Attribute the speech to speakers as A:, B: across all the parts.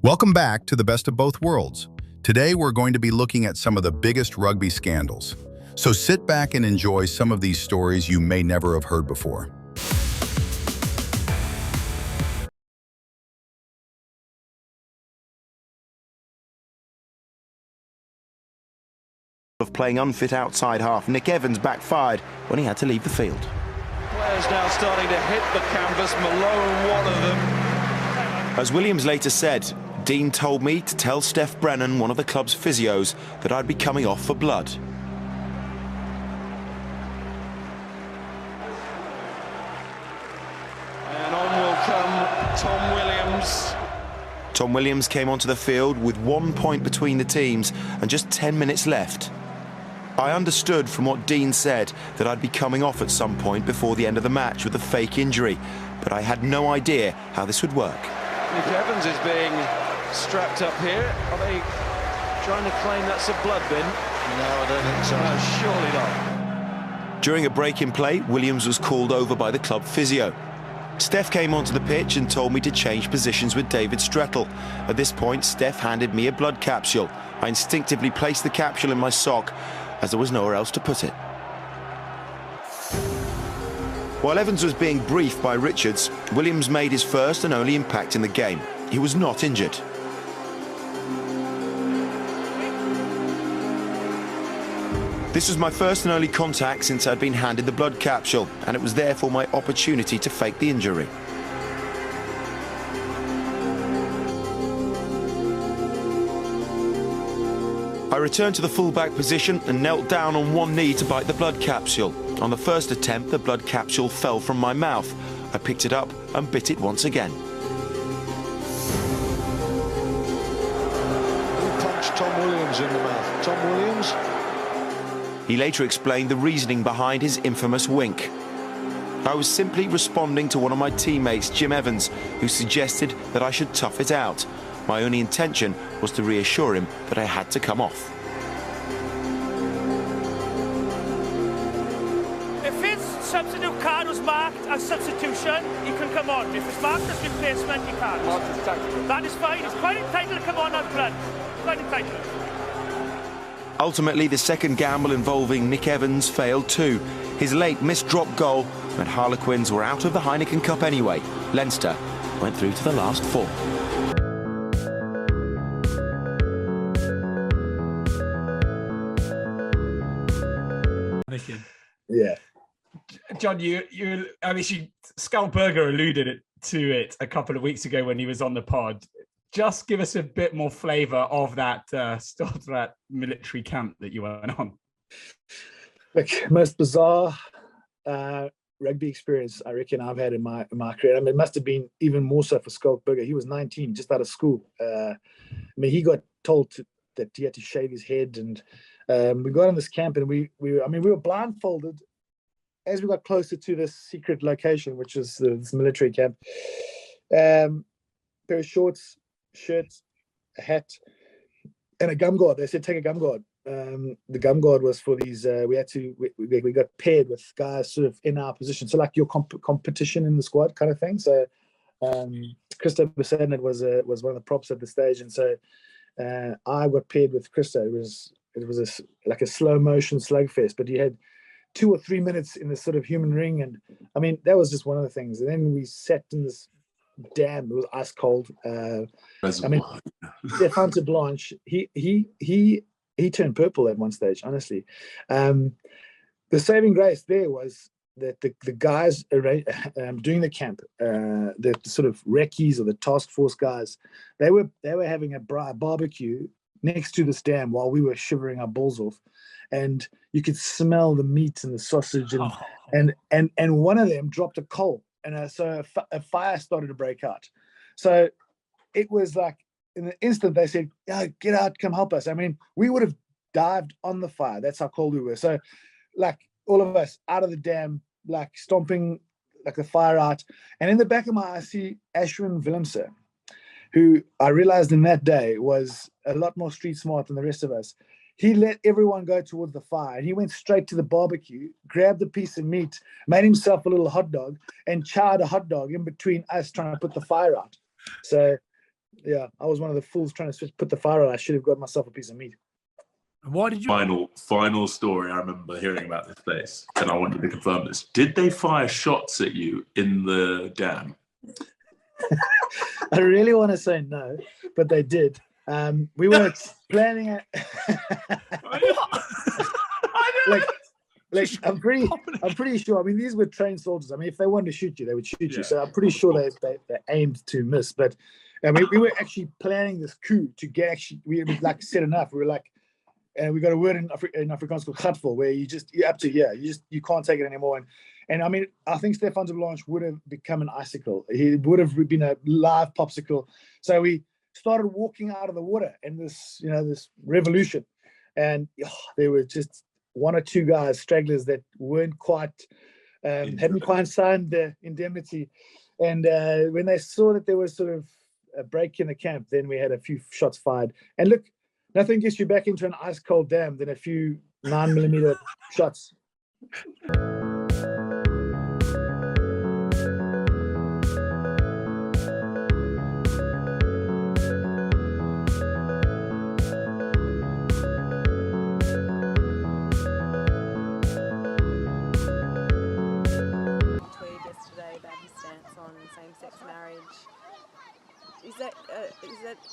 A: Welcome back to the best of both worlds. Today we're going to be looking at some of the biggest rugby scandals. So sit back and enjoy some of these stories you may never have heard before.
B: Of playing unfit outside half, Nick Evans backfired when he had to leave the field.
C: Players now starting to hit the canvas, Malone one of them.
B: As Williams later said, Dean told me to tell Steph Brennan, one of the club's physios, that I'd be coming off for blood.
C: And on will come Tom Williams.
B: Tom Williams came onto the field with 1 point between the teams and just 10 minutes left. I understood from what Dean said that I'd be coming off at some point before the end of the match with a fake injury, but I had no idea how this would work.
C: Nick Evans is being strapped up here. Are they trying to claim that's a blood bin? No, I don't think so. No, surely not.
B: During a break in play, Williams was called over by the club physio. Steph came onto the pitch and told me to change positions with David Strettle. At this point, Steph handed me a blood capsule. I instinctively placed the capsule in my sock, as there was nowhere else to put it. While Evans was being briefed by Richards, Williams made his first and only impact in the game. He was not injured. This was my first and only contact since I'd been handed the blood capsule, and it was therefore my opportunity to fake the injury. I returned to the fullback position and knelt down on one knee to bite the blood capsule. On the first attempt, the blood capsule fell from my mouth. I picked it up and bit it once again.
D: Who punched Tom Williams in the mouth? Tom Williams?
B: He later explained the reasoning behind his infamous wink. I was simply responding to one of my teammates, Jim Evans, who suggested that I should tough it out. My only intention was to reassure him that I had to come off.
E: If his substitute card was marked as substitution, he can come on. If it's marked as replacement, he can't. That is fine. He's quite entitled to come on as blood. Quite entitled.
B: Ultimately, the second gamble involving Nick Evans failed too. His late missed drop goal meant Harlequins were out of the Heineken Cup anyway. Leinster went through to the last four.
D: Yeah.
F: John, obviously Skullberger alluded to it a couple of weeks ago when he was on the pod. Just give us a bit more flavour of that Stothrat military camp that you went on.
D: Like, most bizarre rugby experience I reckon I've had in my career. I mean, it must have been even more so for Skullberger. He was 19, just out of school. I mean, he got told that he had to shave his head, and we got on this camp, and we were blindfolded as we got closer to this secret location, which is this military camp. Pair of shorts, shirts, a hat, and a gum guard. They said take a gum guard. The gum guard was for these. We got paired with guys sort of in our position, so like your competition in the squad kind of thing. So Christo Besanet was one of the props at the stage, and so I got paired with Christo. It was like a slow motion slugfest, but you had 2 or 3 minutes in this sort of human ring, and I mean that was just one of the things. And then we sat in this dam. It was ice cold. I mean, Stefan Blanche, he turned purple at one stage. Honestly, the saving grace there was that the guys doing the camp, the sort of recce's or the task force guys, they were having a barbecue next to this dam while we were shivering our balls off, and you could smell the meat and the sausage, and one of them dropped a coal, and so a fire started to break out. So it was like in an instant they said, "Yeah, get out, come help us." I mean, we would have dived on the fire. That's how cold we were. So, like all of us out of the dam, like stomping like the fire out, and in the back of my eye, I see Ashwin Willemse, who I realized in that day was a lot more street smart than the rest of us. He let everyone go towards the fire, and he went straight to the barbecue, grabbed a piece of meat, made himself a little hot dog, and charred a hot dog in between us trying to put the fire out. So Yeah, I was one of the fools trying to put the fire on. I should have got myself a piece of meat.
G: Why did you?
H: Final story I remember hearing about this place, and I wanted to confirm this. Did they fire shots at you in the dam?
D: I really want to say no, but they did. We were planning it. Like I'm pretty sure. I mean, these were trained soldiers. I mean, if they wanted to shoot you, they would shoot you. So I'm pretty sure they aimed to miss. But we were actually planning this coup to get we were like set enough. We were like, and we got a word in Afrikaans called "gatvol," where you're up to here. You can't take it anymore. And I mean, I think Stefan de Blanche would have become an icicle. He would have been a live popsicle. So we started walking out of the water in this revolution, and there were just one or two guys, stragglers, that weren't quite hadn't quite signed the indemnity. And when they saw that there was sort of a break in the camp, then we had a few shots fired. And look, nothing gets you back into an ice cold dam than a few 9mm shots.
I: 'Sex marriage. Is that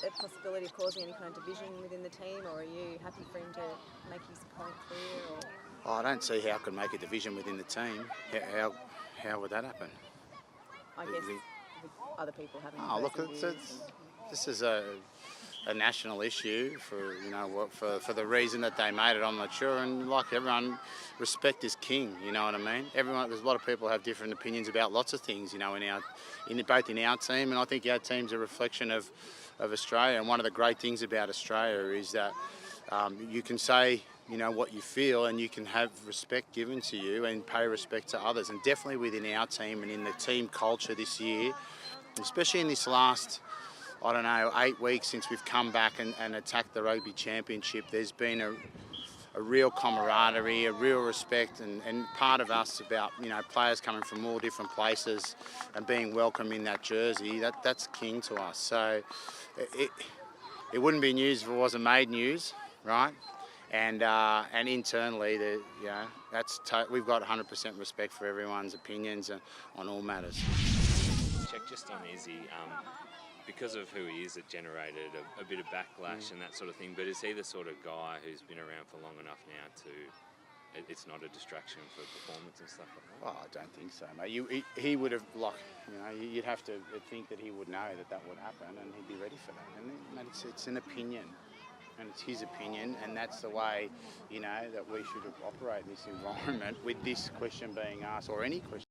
I: a possibility of causing any kind of division within the team, or are you happy for him to make his point clear? Or?
J: Oh, I don't see how it could make a division within the team. How would that happen?
I: I guess with other people having.
J: Oh, look, this is a national issue for the reason that they made it. I'm not sure, and like everyone, respect is king. You know what I mean? There's a lot of people have different opinions about lots of things. You know, both in our team, and I think our team's a reflection of Australia. And one of the great things about Australia is that you can say what you feel, and you can have respect given to you and pay respect to others. And definitely within our team and in the team culture this year, especially in this last 8 weeks since we've come back and attacked the Rugby Championship, there's been a real camaraderie, a real respect, and part of us about players coming from all different places and being welcome in that jersey. That's king to us. So it wouldn't be news if it wasn't made news, right? And internally, we've got 100% respect for everyone's opinions on all matters.
K: Check just on Izzy. Because of who he is, it generated a bit of backlash and that sort of thing. But is he the sort of guy who's been around for long enough now it's not a distraction for performance and stuff like that?
J: Oh, I don't think so, mate. He would have, you'd have to think that he would know that would happen, and he'd be ready for that. And mate, it's an opinion, and it's his opinion, and that's the way that we should operate in this environment. With this question being asked, or any question.